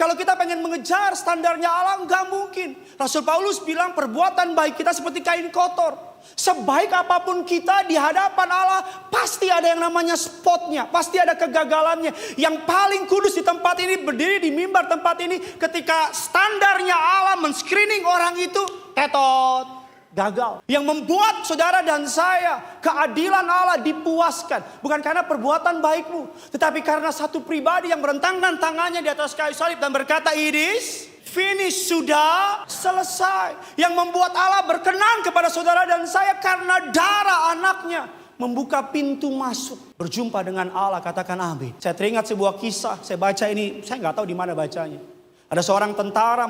Kalau kita pengen mengejar standarnya Allah, nggak mungkin. Rasul Paulus bilang perbuatan baik kita seperti kain kotor. Sebaik apapun kita di hadapan Allah, pasti ada yang namanya spotnya. Pasti ada kegagalannya. Yang paling kudus di tempat ini, berdiri di mimbar tempat ini, ketika standarnya Allah men-screening orang itu, ketot. Gagal. Yang membuat saudara dan saya keadilan Allah dipuaskan. Bukan karena perbuatan baikmu. Tetapi karena satu pribadi yang merentangkan tangannya di atas kayu salib dan berkata, "It is finished," sudah selesai. Yang membuat Allah berkenan kepada saudara dan saya karena darah anaknya membuka pintu masuk. Berjumpa dengan Allah, katakan amin. Saya teringat sebuah kisah. Saya baca ini, saya nggak tahu di mana bacanya. Ada seorang tentara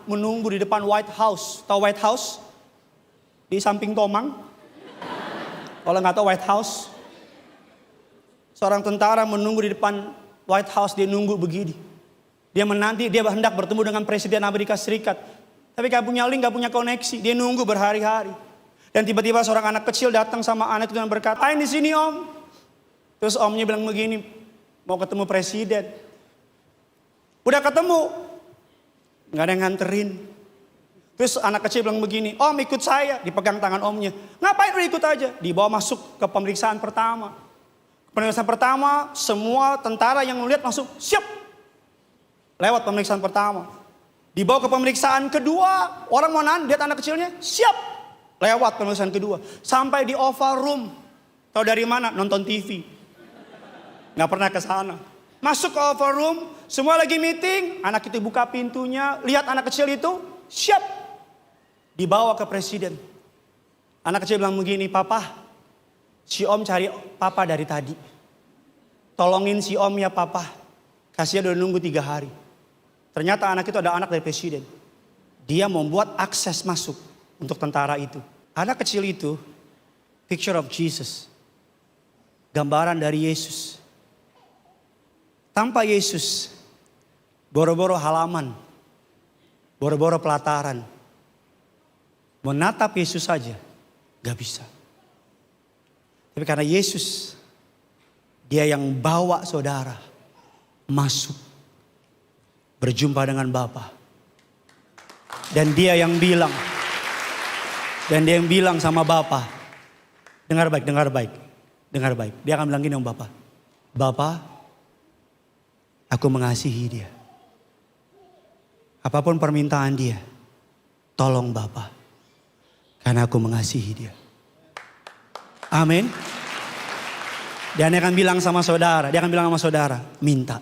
menunggu di depan White House. Tahu White House? Di samping Tomang. Kalau nggak tahu White House. Seorang tentara menunggu di depan White House. Dia nunggu begini. Dia menanti, dia hendak bertemu dengan Presiden Amerika Serikat. Tapi gak punya link, gak punya koneksi. Dia nunggu berhari-hari. Dan tiba-tiba seorang anak kecil datang sama anak itu dan berkata, "Ayo di sini om." Terus omnya bilang begini, "Mau ketemu Presiden." Udah ketemu. Gak ada yang nganterin. Terus anak kecil bilang begini, "Om ikut saya." Dipegang tangan omnya. "Ngapain udah ikut aja?" Dibawa masuk ke pemeriksaan pertama. Pemeriksaan pertama semua tentara yang melihat langsung siap. Lewat pemeriksaan pertama. Dibawa ke pemeriksaan kedua. Orang mau lihat anak kecilnya siap. Lewat pemeriksaan kedua. Sampai di oval room. Tahu dari mana? Nonton TV. Gak pernah ke sana. Masuk ke oval room. Semua lagi meeting. Anak itu buka pintunya. Lihat anak kecil itu siap. Dibawa ke presiden. Anak kecil bilang begini, "Papa, si om cari papa dari tadi. Tolongin si om ya papa. Kasihan udah nunggu 3 hari." Ternyata anak itu ada anak dari presiden. Dia membuat akses masuk untuk tentara itu. Anak kecil itu, picture of Jesus. Gambaran dari Yesus. Tanpa Yesus, boro-boro halaman. Boro-boro pelataran. Menatap Yesus saja gak bisa. Tapi karena Yesus, dia yang bawa saudara masuk berjumpa dengan Bapa. Dan dia yang bilang sama Bapa, dengar baik. Dia akan bilang gini sama Bapa, "Bapa, aku mengasihi dia. Apapun permintaan dia, tolong Bapa. Karena aku mengasihi dia." Amin. Dan dia akan bilang sama saudara. Minta.